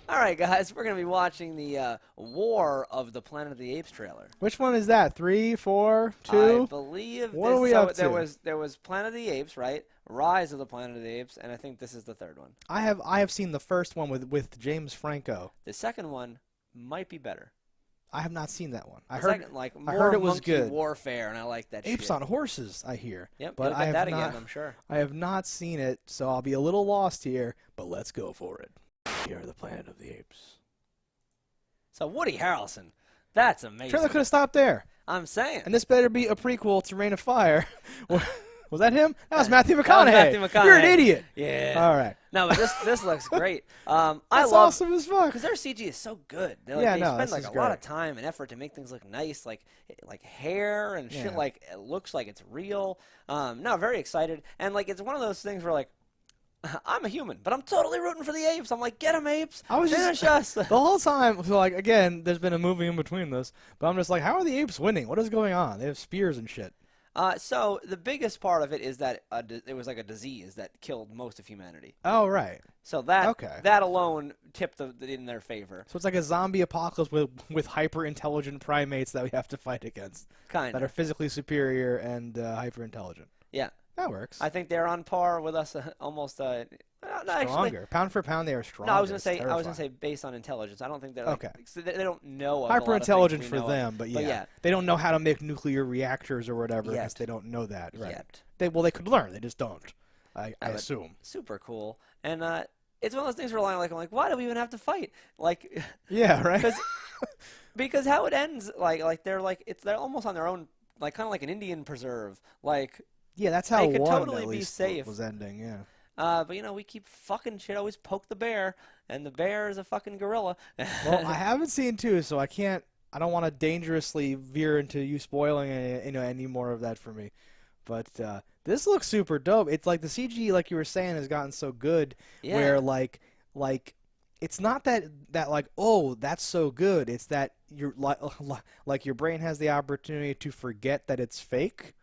All right, guys, we're gonna be watching the War of the Planet of the Apes trailer. Which one is that? 3, 4, I 2? believe What this, are we so up there to? was Planet of the Apes, right? Rise of the Planet of the Apes, and I think this is the third one. I have seen the first one with James Franco. The second one might be better. I have not seen that one. The second, like I more heard it was monkey good. warfare, and I like that Apes shit. on horses, I hear. Yep, but you'll I get have that not. again, I'm sure. I have not seen it, so I'll be a little lost here. But let's go for it. Here are the Planet of the Apes. So Woody Harrelson, that's amazing. Trailer could have stopped there. I'm saying. And this better be a prequel to Reign of Fire. Was that him? That was Matthew McConaughey. That was Matthew McConaughey. You're an idiot. Yeah. All right. No, but this looks great. I That's love awesome as fuck. because their CG is so good. They Yeah, spend this like is a lot great. of time and effort to make things look nice, like hair and shit. Yeah. Like it looks like it's real. No, very excited, and like it's one of those things where like I'm a human, but I'm totally rooting for the apes. I'm like, get 'em, apes! I was Finish just us! the whole time. So like again, there's been a movie in between this, but I'm just like, how are the apes winning? What is going on? They have spears and shit. So the biggest part of it is that it was like a disease that killed most of humanity. Oh right. So that Okay. that alone tipped in their favor. So it's like a zombie apocalypse with hyper intelligent primates that we have to fight against Kind that are of. physically superior and hyper intelligent. Yeah. That works. I think they're on par with us almost. No, actually, Stronger. Pound for pound, they are stronger. no, I was gonna It's say terrifying. based on intelligence. I don't think they're like, Okay. so they don't know of a lot Hyper of things intelligent we for know of. them, but But yeah. yeah. They don't know how to make nuclear reactors or whatever because Yet. they don't know that. Right. Yet. They could learn. They just don't. I but assume. Super cool, and it's one of those things where I'm like, why do we even have to fight? Like, Yeah. Right. because how it ends, they're they're almost on their own, like kind of like an Indian preserve, like. Yeah, that's how They could one totally at be least safe. was ending. Yeah. But we keep fucking shit. Always poke the bear, and the bear is a fucking gorilla. Well, I haven't seen 2, so I can't. I don't want to dangerously veer into you spoiling any more of that for me. But this looks super dope. It's like the CG, like you were saying, has gotten so good. Yeah. Where like it's not that like, oh, that's so good. It's that you're like your brain has the opportunity to forget that it's fake.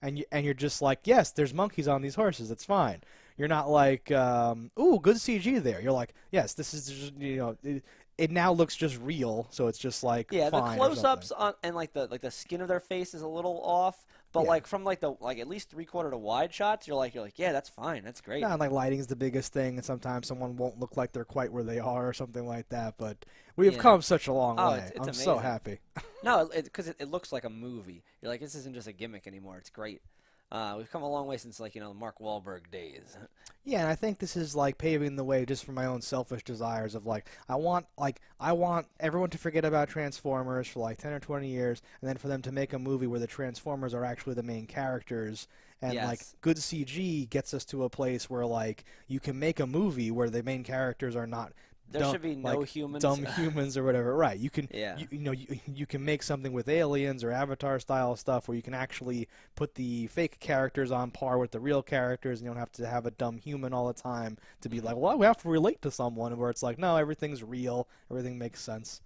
And you're just like, yes, there's monkeys on these horses. It's fine. You're not like, ooh, good CG there. You're like, yes, this is just, it now looks just real. So it's just like, Yeah, the fine or close-ups something. on and like the skin of their face is a little off, but Yeah. like from like at least 3/4 to wide shots, you're like, yeah, that's fine, that's great. Yeah, and like lighting's the biggest thing, and sometimes someone won't look like they're quite where they are or something like that. But we have Yeah. come such a long Oh, way. it's I'm so amazing. happy. No, because it looks like a movie. You're like, this isn't just a gimmick anymore. It's great. We've come a long way since like the Mark Wahlberg days. Yeah, and I think this is like paving the way just for my own selfish desires of like I want everyone to forget about Transformers for like 10 or 20 years and then for them to make a movie where the Transformers are actually the main characters and like Yes. good CG gets us to a place where like you can make a movie where the main characters are not There should be no humans. dumb humans or whatever. Right. You can Yeah. you can make something with aliens or Avatar style stuff where you can actually put the fake characters on par with the real characters and you don't have to have a dumb human all the time to be like, well, we have to relate to someone where it's like, no, everything's real, everything makes sense.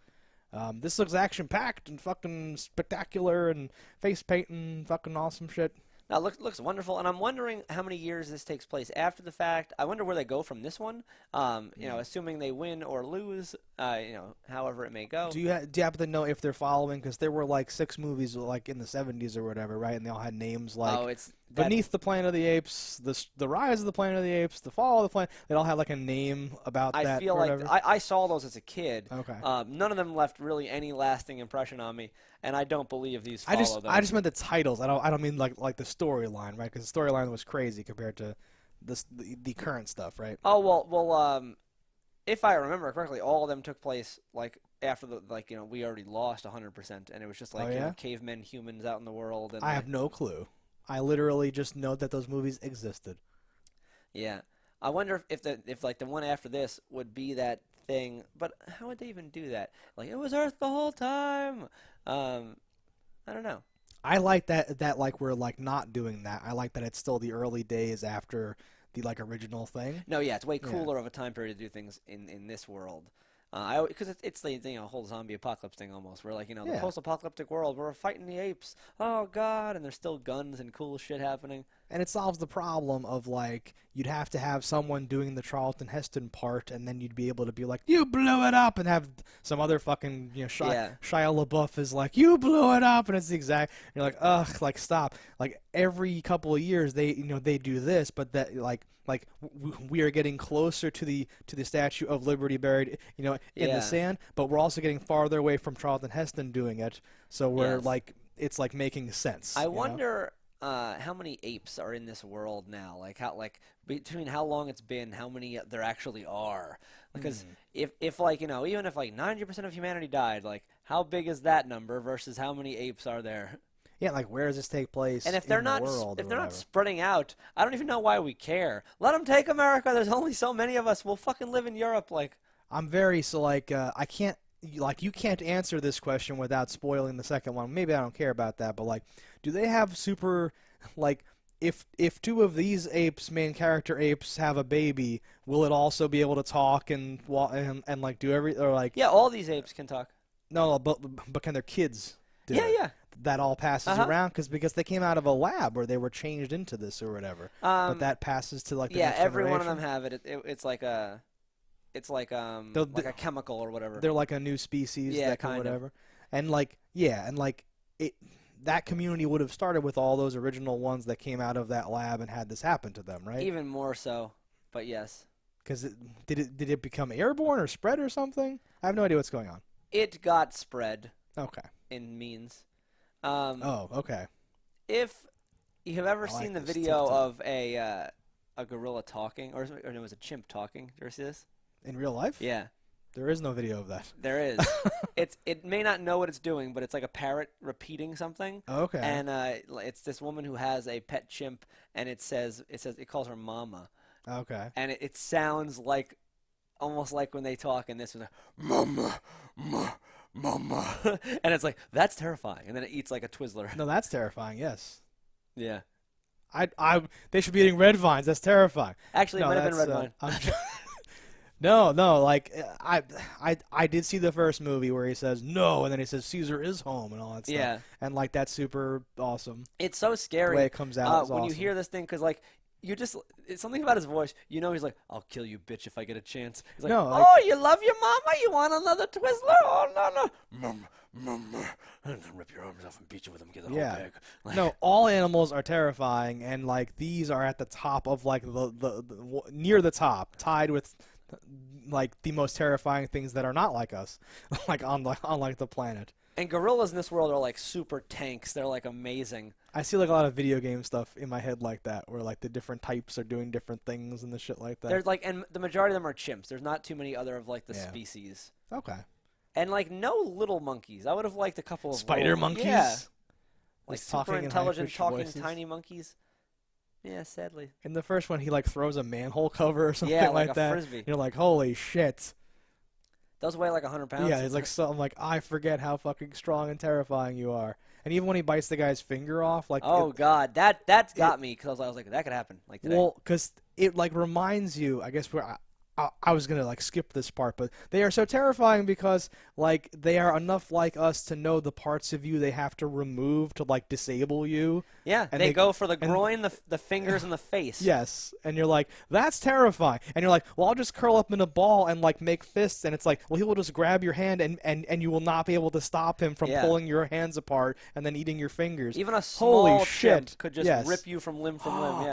This looks action packed and fucking spectacular and face painting, fucking awesome shit. Now, looks wonderful, and I'm wondering how many years this takes place after the fact. I wonder where they go from this one. Assuming they win or lose, however it may go. Do you happen to know if they're following? Because there were like 6 movies like in the 70s or whatever, right? And they all had names like it's Beneath the Planet of the Apes, the Rise of the Planet of the Apes, the Fall of the Planet. They all had like a name about that. I feel or like whatever. I saw those as a kid. Okay. None of them left really any lasting impression on me, and I don't believe these follow them. I just meant the titles. I don't mean like the storyline, right? Because the storyline was crazy compared to the current stuff, right? Oh well. If I remember correctly, all of them took place like after we already lost 100%, and it was just like Oh, yeah? cavemen, humans out in the world. And I have no clue. I literally just know that those movies existed. Yeah, I wonder if the one after this would be that thing, but how would they even do that? Like it was Earth the whole time. I don't know. I like that like we're like not doing that. I like that it's still the early days after the like original thing. No, yeah, it's way Yeah. cooler of a time period to do things in this world. Because it's the whole zombie apocalypse thing almost. Where like the Yeah. post-apocalyptic world, we're fighting the apes. Oh God, and there's still guns and cool shit happening. And it solves the problem of, like, you'd have to have someone doing the Charlton Heston part, and then you'd be able to be like, you blew it up, and have some other fucking, Shia LaBeouf is like, you blew it up, and it's the exact, you're like, ugh, like, stop. Like, every couple of years, they do this, but that, we are getting closer to the Statue of Liberty buried, in the sand, but we're also getting farther away from Charlton Heston doing it, so we're, it's, like, making sense. I wonder... how many apes are in this world now? Like between how long it's been, how many there actually are? Because if even if like 90% of humanity died, like how big is that number versus how many apes are there? Yeah, like where does this take place? And if they're not not spreading out, I don't even know why we care. Let them take America. There's only so many of us. We'll fucking live in Europe. Like I can't. Like, you can't answer this question without spoiling the second one. Maybe I don't care about that, but, like, do they have super, like, if two of these apes, main character apes, have a baby, will it also be able to talk and like, do or, like... Yeah, all these apes can talk. No, but can their kids do it? Yeah. That all passes around because they came out of a lab where they were changed into this or whatever. But that passes to, like, the next every generation. one of them have it. It's like a... It's like a chemical or whatever. They're like a new species, that kind whatever. And that community would have started with all those original ones that came out of that lab and had this happen to them, right? Even more so, but yes. Because did it become airborne or spread or something? I have no idea what's going on. It got spread. Okay. In means. Okay. If you have ever seen the video of a gorilla talking, or it was a chimp talking, did you ever see this? In real life? Yeah. There is no video of that. There is. It may not know what it's doing, but it's like a parrot repeating something. Okay. And it's this woman who has a pet chimp, and it calls her mama. Okay. And it sounds like almost like when they talk, and this is like, mama, mama, and it's like that's terrifying. And then it eats like a Twizzler. No, that's terrifying. Yes. Yeah. They should be eating red vines. That's terrifying. Actually, it might have been red vine. No, like I did see the first movie where he says no, and then he says Caesar is home and all that stuff. Yeah, and like that's super awesome. It's so scary the way it comes out. When awesome. You hear this thing, because like it's something about his voice. He's like, "I'll kill you, bitch, if I get a chance." He's like, no, "Oh, you love your mama? You want another Twizzler? Oh no, mama, and then rip your arms off and beat you with them. Get the whole bag." Like, no, all animals are terrifying, and like these are at the top of like the near the top, tied with like the most terrifying things that are not like us, like on the planet. And gorillas in this world are like super tanks. They're like amazing. I see like a lot of video game stuff in my head like that, where like the different types are doing different things and the shit like that. There's like, and the majority of them are chimps. There's not too many other of like the species. Okay. And like no little monkeys. I would have liked a couple of spider monkeys. Yeah. Like Just super intelligent talking voices. tiny monkeys. Yeah, sadly. In the first one, he like throws a manhole cover or something like that. Frisbee. You're like, holy shit. Those weigh like 100 pounds. Yeah, it's like I'm like, I forget how fucking strong and terrifying you are. And even when he bites the guy's finger off, like, God, that's got me, because I was like, that could happen like today. Well, because it like reminds you, I guess I was gonna like skip this part, but they are so terrifying because like they are enough like us to know the parts of you they have to remove to like disable you. Yeah, and they go for the groin, the fingers, and the face. Yes, and you're like, that's terrifying. And you're like, well, I'll just curl up in a ball and like make fists, and it's like, well, he will just grab your hand and you will not be able to stop him from pulling your hands apart and then eating your fingers. Even a small chimp could just rip you from limb from limb. Yeah.